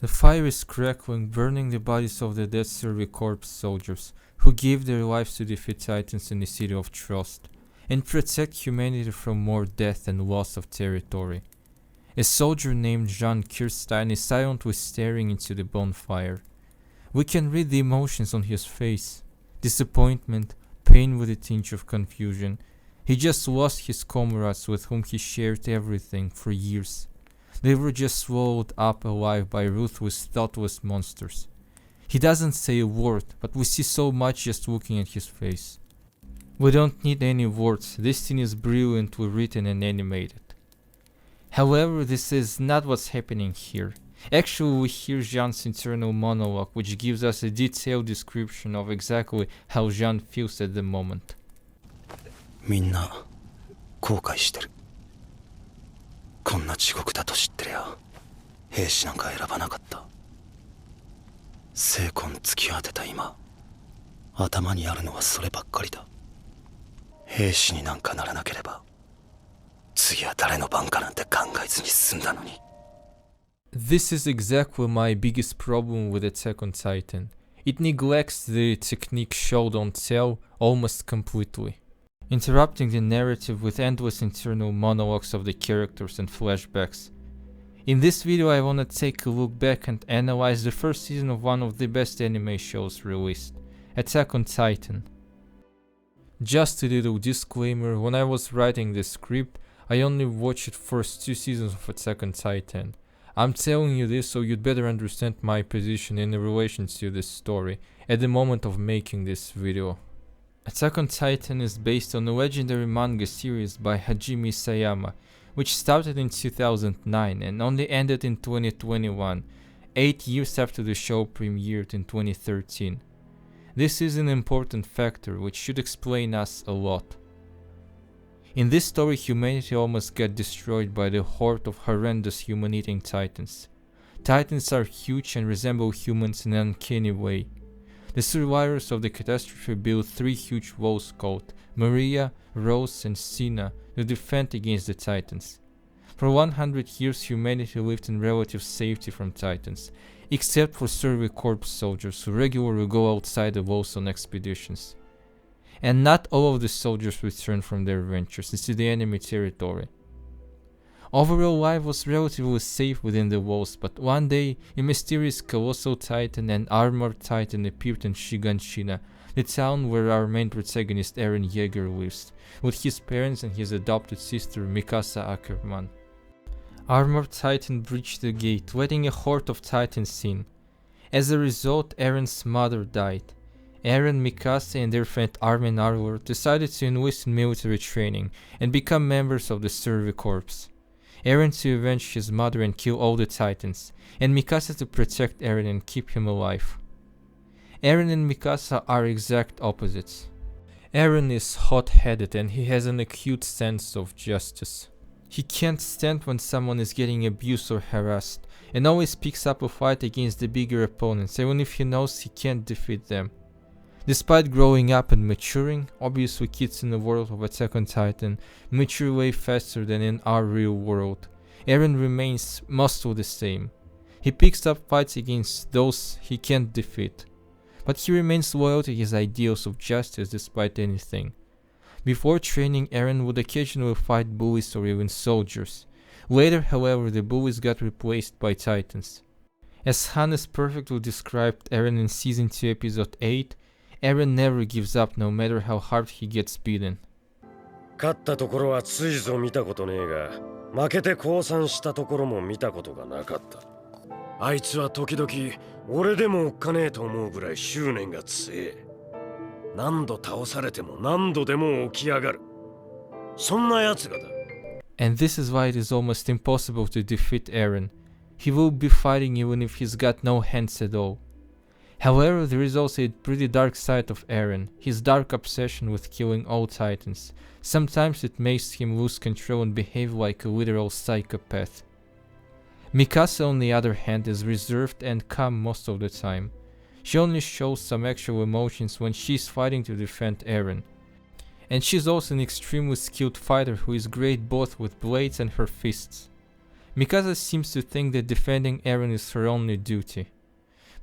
The fire is crackling, burning the bodies of the dead Corps soldiers who gave their lives to defeat Titans in the City of Trust and protect humanity from more death and loss of territory. A soldier named Jean Kirstein is silently staring into the bonfire. We can read the emotions on his face: disappointment, pain with a tinge of confusion. He just lost his comrades with whom he shared everything for years. They were just swallowed up alive by ruthless, thoughtless monsters. He doesn't say a word, but we see so much just looking at his face. We don't need any words, this scene is brilliantly written and animated. However, this is not what's happening here. Actually, we hear Jean's internal monologue, which gives us a detailed description of exactly how Jean feels at the moment. みんな後悔してる。こんな地獄だと知ってりゃ兵士なんか選ばなかった。精魂突き当てた今、頭にあるのはそればっかりだ。兵士になんかならなければ次は誰の番かなんて考えずに済んだのに。This is exactly my biggest problem with Attack on Titan. It neglects the technique show don't tell almost completely, interrupting the narrative with endless internal monologues of the characters and flashbacks. In this video I wanna take a look back and analyze the first season of one of the best anime shows released, Attack on Titan. Just a little disclaimer, when I was writing this script, I only watched the first 2 seasons of Attack on Titan. I'm telling you this so you'd better understand my position in relation to this story at the moment of making this video. Attack on Titan is based on a legendary manga series by Hajime Isayama, which started in 2009 and only ended in 2021, 8 years after the show premiered in 2013. This is an important factor which should explain us a lot. In this story, humanity almost got destroyed by the horde of horrendous human-eating titans. Titans are huge and resemble humans in an uncanny way. The survivors of the catastrophe built 3 huge walls called Maria, Rose and Sina to defend against the Titans. For 100 years humanity lived in relative safety from Titans, except for Corps soldiers who regularly go outside the walls on expeditions. And not all of the soldiers returned from their ventures into the enemy territory. Overall life was relatively safe within the walls, but one day a mysterious colossal titan and armored titan appeared in Shiganshina, the town where our main protagonist Eren Jaeger lives, with his parents and his adopted sister Mikasa Ackerman. Armored Titan breached the gate, letting a horde of titans in. As a result, Eren's mother died. Eren, Mikasa and their friend Armin Arlert decided to enlist in military training and become members of the Corps. Eren to avenge his mother and kill all the titans, and Mikasa to protect Eren and keep him alive. Eren and Mikasa are exact opposites. Eren is hot-headed and he has an acute sense of justice. He can't stand when someone is getting abused or harassed, and always picks up a fight against the bigger opponents even if he knows he can't defeat them. Despite growing up and maturing, obviously kids in the world of Attack on Titan mature way faster than in our real world, Eren remains mostly the same. He picks up fights against those he can't defeat, but he remains loyal to his ideals of justice despite anything. Before training, Eren would occasionally fight bullies or even soldiers. Later, however, the bullies got replaced by titans. As Hannes perfectly described Eren in Season 2 Episode 8, Eren never gives up no matter how hard he gets beaten. 勝ったところはついぞ見たことねえが、負けて降参したところも見たことがなかった。あいつは時々俺でもおっかねえと思うぐらい執念が強え。何度倒されても何度でも起き上がる。そんな奴らだ。And this is why it is almost impossible to defeat Eren. He will be fighting even if he's got no hands at all. However, there is also a pretty dark side of Eren, his dark obsession with killing all titans. Sometimes it makes him lose control and behave like a literal psychopath. Mikasa, on the other hand, is reserved and calm most of the time. She only shows some actual emotions when she's fighting to defend Eren. And she's also an extremely skilled fighter who is great both with blades and her fists. Mikasa seems to think that defending Eren is her only duty.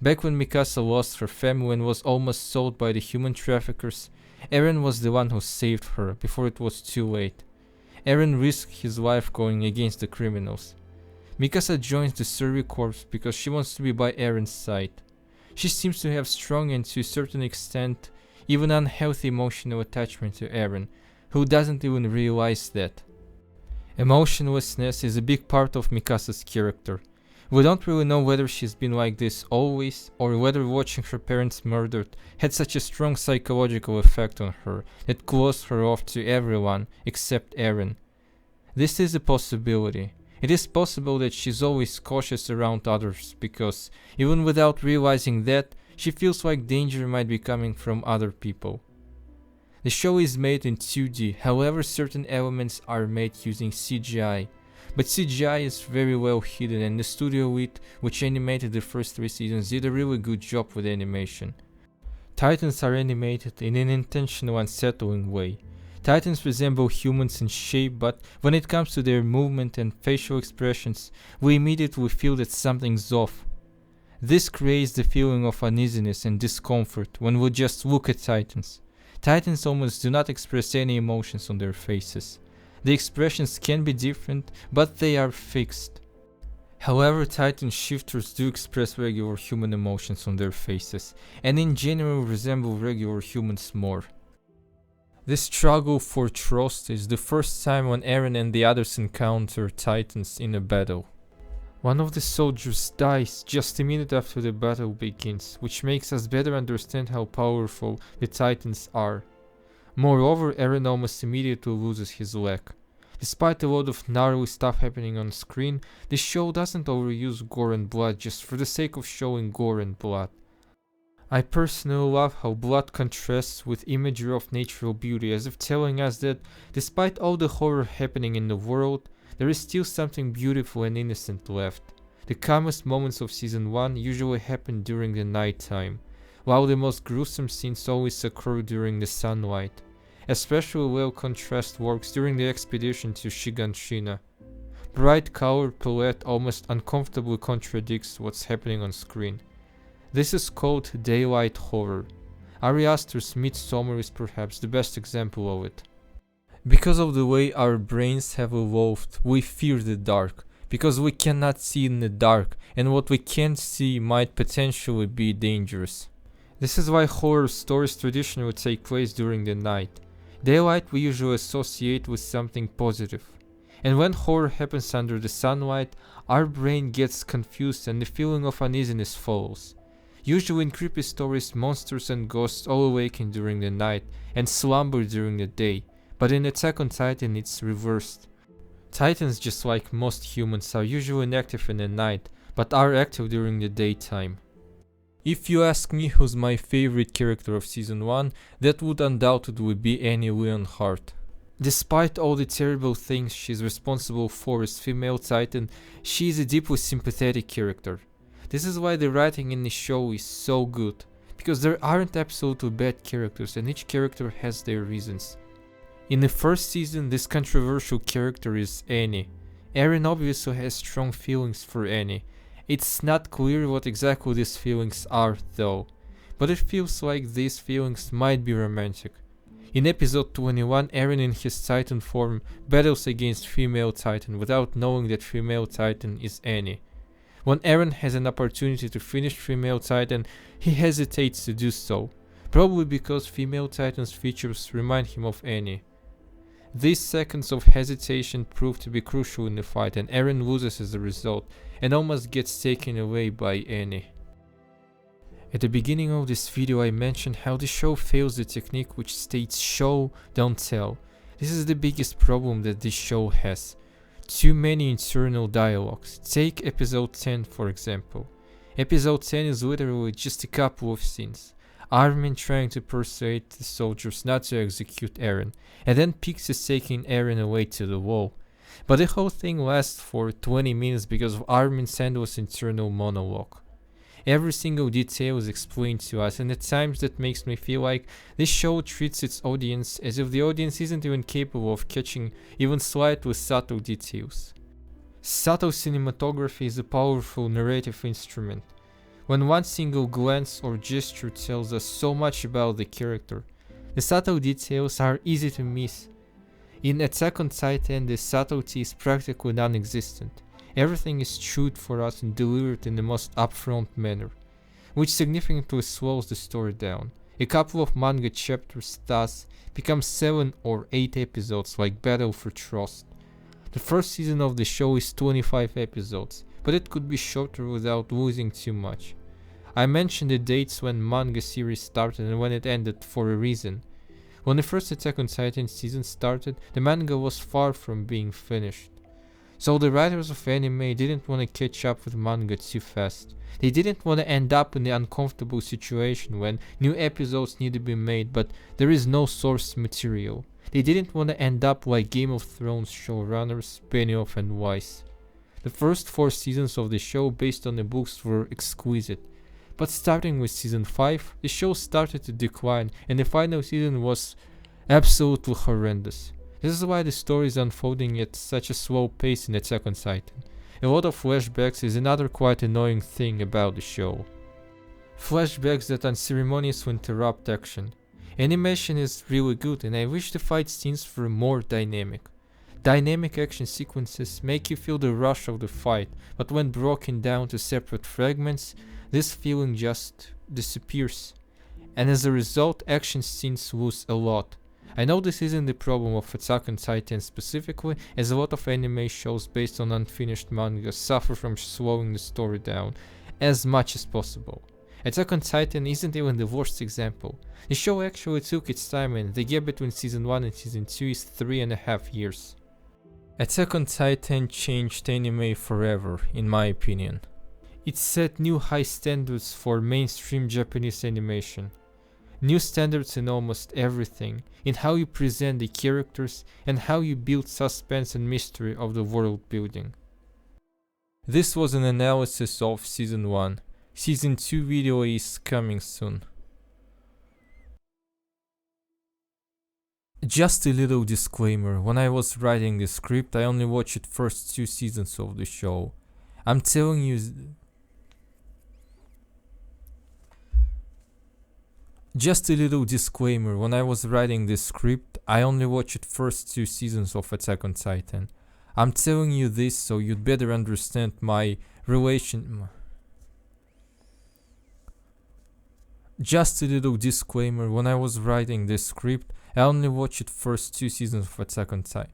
Back when Mikasa lost her family and was almost sold by the human traffickers, Eren was the one who saved her before it was too late. Eren risked his life going against the criminals. Mikasa joins the Survey Corps because she wants to be by Eren's side. She seems to have strong and to a certain extent even unhealthy emotional attachment to Eren, who doesn't even realize that. Emotionlessness is a big part of Mikasa's character. We don't really know whether she's been like this always, or whether watching her parents murdered had such a strong psychological effect on her that closed her off to everyone except Eren. This is a possibility. It is possible that she's always cautious around others because, even without realizing that, she feels like danger might be coming from other people. The show is made in 2D, however certain elements are made using CGI. But CGI is very well hidden and the studio lead, which animated the first 3 seasons, did a really good job with animation. Titans are animated in an intentional unsettling way. Titans resemble humans in shape, but when it comes to their movement and facial expressions, we immediately feel that something's off. This creates the feeling of uneasiness and discomfort when we just look at Titans. Titans almost do not express any emotions on their faces. The expressions can be different, but they are fixed. However, Titan shifters do express regular human emotions on their faces, and in general resemble regular humans more. This struggle for trust is the first time when Eren and the others encounter Titans in a battle. One of the soldiers dies just a minute after the battle begins, which makes us better understand how powerful the Titans are. Moreover, Eren almost immediately loses his leg. Despite a lot of gnarly stuff happening on screen, the show doesn't overuse gore and blood just for the sake of showing gore and blood. I personally love how blood contrasts with imagery of natural beauty, as if telling us that despite all the horror happening in the world, there is still something beautiful and innocent left. The calmest moments of season 1 usually happen during the night time, while the most gruesome scenes always occur during the sunlight. Especially well contrast works during the expedition to Shiganshina. Bright color palette almost uncomfortably contradicts what's happening on screen. This is called daylight horror. Ari Aster's Midsommar is perhaps the best example of it. Because of the way our brains have evolved, we fear the dark, because we cannot see in the dark, and what we can't see might potentially be dangerous. This is why horror stories traditionally take place during the night. Daylight we usually associate with something positive. And when horror happens under the sunlight, our brain gets confused and the feeling of uneasiness follows. Usually in creepy stories, monsters and ghosts all awaken during the night and slumber during the day, but in Attack on Titan it's reversed. Titans, just like most humans, are usually inactive in the night, but are active during the daytime. If you ask me who's my favorite character of season 1, that would undoubtedly be Annie Leonhardt. Despite all the terrible things she's responsible for as female Titan, she is a deeply sympathetic character. This is why the writing in the show is so good, because there aren't absolutely bad characters and each character has their reasons. In the first season, this controversial character is Annie. Eren obviously has strong feelings for Annie. It's not clear what exactly these feelings are though, but it feels like these feelings might be romantic. In episode 21, Eren in his Titan form battles against female Titan without knowing that female Titan is Annie. When Eren has an opportunity to finish female Titan, he hesitates to do so, probably because female Titan's features remind him of Annie. These seconds of hesitation prove to be crucial in the fight, and Eren loses as a result, and almost gets taken away by Annie. At the beginning of this video I mentioned how the show fails the technique which states show, don't tell. This is the biggest problem that this show has. Too many internal dialogues. Take episode 10 for example. Episode 10 is literally just a couple of scenes. Armin trying to persuade the soldiers not to execute Eren, and then Pixis taking Eren away to the wall. But the whole thing lasts for 20 minutes because of Armin's endless internal monologue. Every single detail is explained to us, and at times that makes me feel like this show treats its audience as if the audience isn't even capable of catching even slightly subtle details. Subtle cinematography is a powerful narrative instrument. When one single glance or gesture tells us so much about the character, the subtle details are easy to miss. In Attack on Titan, the subtlety is practically non-existent. Everything is chewed for us and delivered in the most upfront manner, which significantly slows the story down. A couple of manga chapters thus become 7 or 8 episodes like Battle for Trust. The first season of the show is 25 episodes, but it could be shorter without losing too much. I mentioned the dates when manga series started and when it ended for a reason. When the first Attack on Titan season started, the manga was far from being finished. So the writers of anime didn't want to catch up with manga too fast. They didn't want to end up in the uncomfortable situation when new episodes need to be made but there is no source material. They didn't want to end up like Game of Thrones showrunners Benioff and Weiss. The first 4 seasons of the show based on the books were exquisite. But starting with season 5, the show started to decline and the final season was absolutely horrendous. This is why the story is unfolding at such a slow pace in Attack on Titan. A lot of flashbacks is another quite annoying thing about the show. Flashbacks that unceremoniously interrupt action. Animation is really good and I wish the fight scenes were more dynamic. Dynamic action sequences make you feel the rush of the fight, but when broken down to separate fragments, this feeling just disappears. And as a result, action scenes lose a lot. I know this isn't the problem of Attack on Titan specifically, as a lot of anime shows based on unfinished manga suffer from slowing the story down as much as possible. Attack on Titan isn't even the worst example. The show actually took its time and the gap between season 1 and season 2 is 3.5 years. Attack on Titan changed anime forever, in my opinion. It set new high standards for mainstream Japanese animation. New standards in almost everything, in how you present the characters and how you build suspense and mystery of the world building. This was an analysis of season 1. Season 2 video is coming soon. Just a little disclaimer, when I was writing the script I only watched the first 2 seasons of the show. I'm telling you... Just a little disclaimer, when I was writing this script, I only watched the first 2 seasons of Attack on Titan. I'm telling you this so you'd better understand my relation... Just a little disclaimer, when I was writing this script, I only watched the first 2 seasons of Attack on Titan.